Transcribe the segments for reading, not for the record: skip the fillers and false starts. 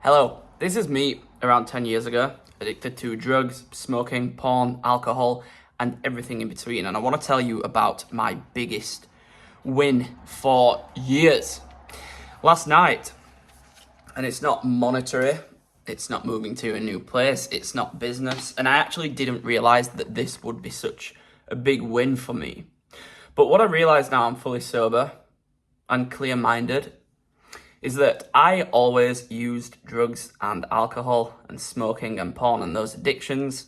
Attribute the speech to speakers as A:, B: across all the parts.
A: Hello, this is me around 10 years ago, addicted to drugs, smoking, porn, alcohol, and everything in between. And I want to tell you about my biggest win for years. Last night, and it's not monetary, it's not moving to a new place, it's not business, and I actually didn't realize that this would be such a big win for me. But what I realize now I'm fully sober and clear-minded is that I always used drugs and alcohol and smoking and porn and those addictions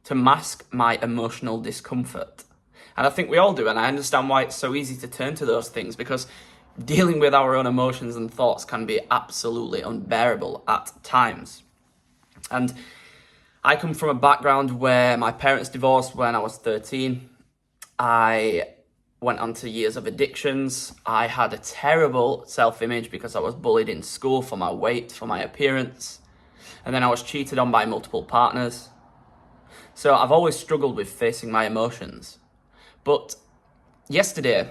A: to mask my emotional discomfort. And I think we all do, and I understand why it's so easy to turn to those things, because dealing with our own emotions and thoughts can be absolutely unbearable at times. And I come from a background where my parents divorced when I was 13. I went on to years of addictions. I had a terrible self-image because I was bullied in school for my weight, for my appearance. And then I was cheated on by multiple partners. So I've always struggled with facing my emotions. But yesterday,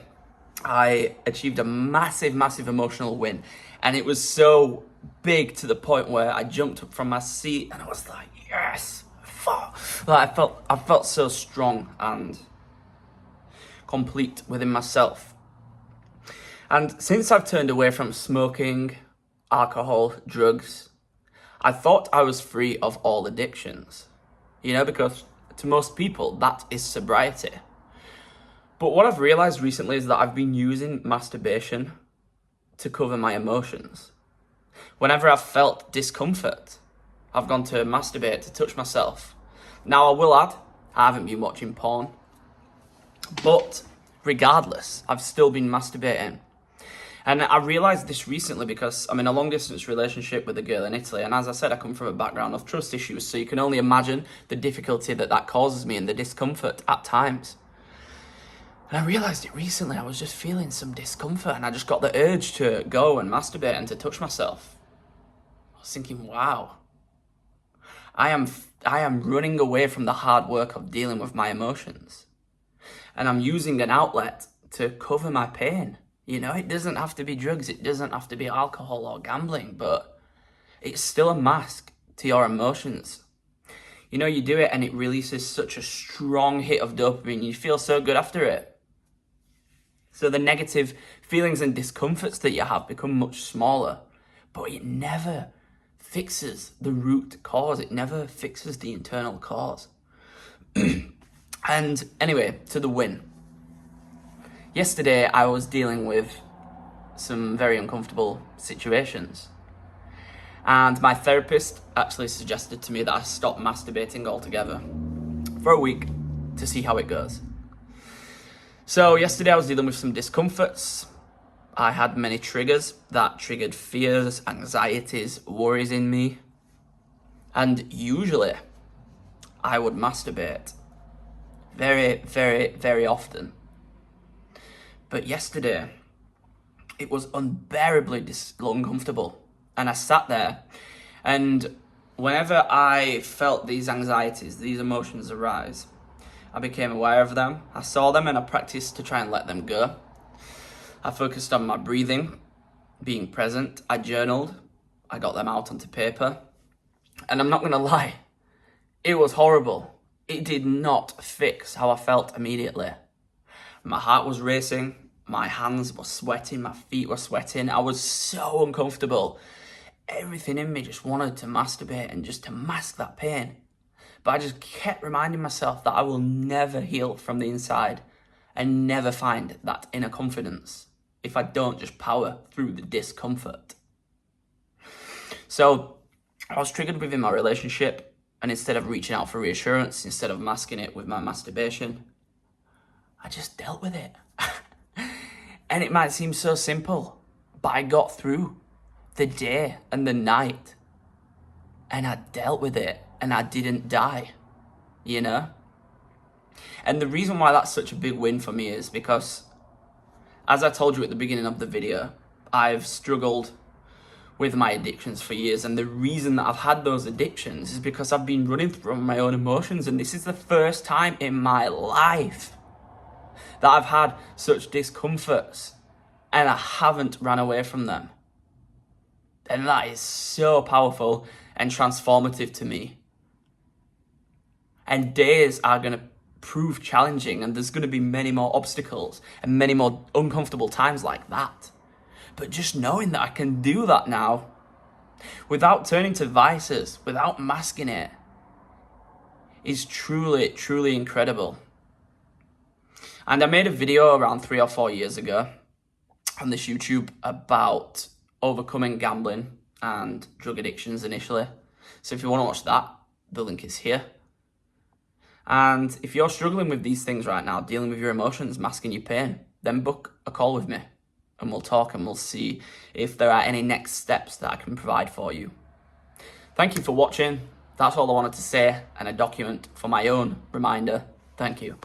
A: I achieved a massive emotional win. And it was so big to the point where I jumped up from my seat and I was like, yes, fuck. Like I felt so strong and complete within myself. And since I've turned away from smoking, alcohol, drugs, I thought I was free of all addictions, because to most people that is sobriety. But what I've realized recently is that I've been using masturbation to cover my emotions. Whenever I've felt discomfort, I've gone to masturbate to touch myself. Now I will add, I haven't been watching porn. But regardless, I've still been masturbating. And I realised this recently because I'm in a long distance relationship with a girl in Italy. And as I said, I come from a background of trust issues. So you can only imagine the difficulty that causes me and the discomfort at times. And I realised it recently. I was just feeling some discomfort and I just got the urge to go and masturbate and to touch myself. I was thinking, wow, I am running away from the hard work of dealing with my emotions. And I'm using an outlet to cover my pain. It doesn't have to be drugs, it doesn't have to be alcohol or gambling, but it's still a mask to your emotions. You do it and it releases such a strong hit of dopamine. You feel so good after it. So the negative feelings and discomforts that you have become much smaller, but it never fixes the root cause. It never fixes the internal cause. And anyway, to the win. Yesterday, I was dealing with some very uncomfortable situations. And my therapist actually suggested to me that I stop masturbating altogether for a week to see how it goes. So yesterday, I was dealing with some discomforts. I had many triggers that triggered fears, anxieties, worries in me. And usually, I would masturbate very often. But yesterday, it was unbearably uncomfortable. And I sat there, and whenever I felt these anxieties, these emotions arise, I became aware of them. I saw them and I practiced to try and let them go. I focused on my breathing, being present. I journaled. I got them out onto paper. And I'm not going to lie, it was horrible. It did not fix how I felt immediately. My heart was racing, my hands were sweating, my feet were sweating. I was so uncomfortable. Everything in me just wanted to masturbate and just to mask that pain. But I just kept reminding myself that I will never heal from the inside and never find that inner confidence if I don't just power through the discomfort. So I was triggered within my relationship. And instead of reaching out for reassurance, instead of masking it with my masturbation, I just dealt with it. And it might seem so simple, but I got through the day and the night. And I dealt with it and I didn't die, And the reason why that's such a big win for me is because, as I told you at the beginning of the video, I've struggled with my addictions for years, and the reason that I've had those addictions is because I've been running from my own emotions, and this is the first time in my life that I've had such discomforts and I haven't ran away from them. And that is so powerful and transformative to me. And days are going to prove challenging, and there's going to be many more obstacles and many more uncomfortable times like that. But just knowing that I can do that now without turning to vices, without masking it, is truly, truly incredible. And I made a video around 3 or 4 years ago on this YouTube about overcoming gambling and drug addictions initially. So if you want to watch that, the link is here. And if you're struggling with these things right now, dealing with your emotions, masking your pain, then book a call with me and we'll talk and we'll see if there are any next steps that I can provide for you. Thank you for watching. That's all I wanted to say, and a document for my own reminder. Thank you.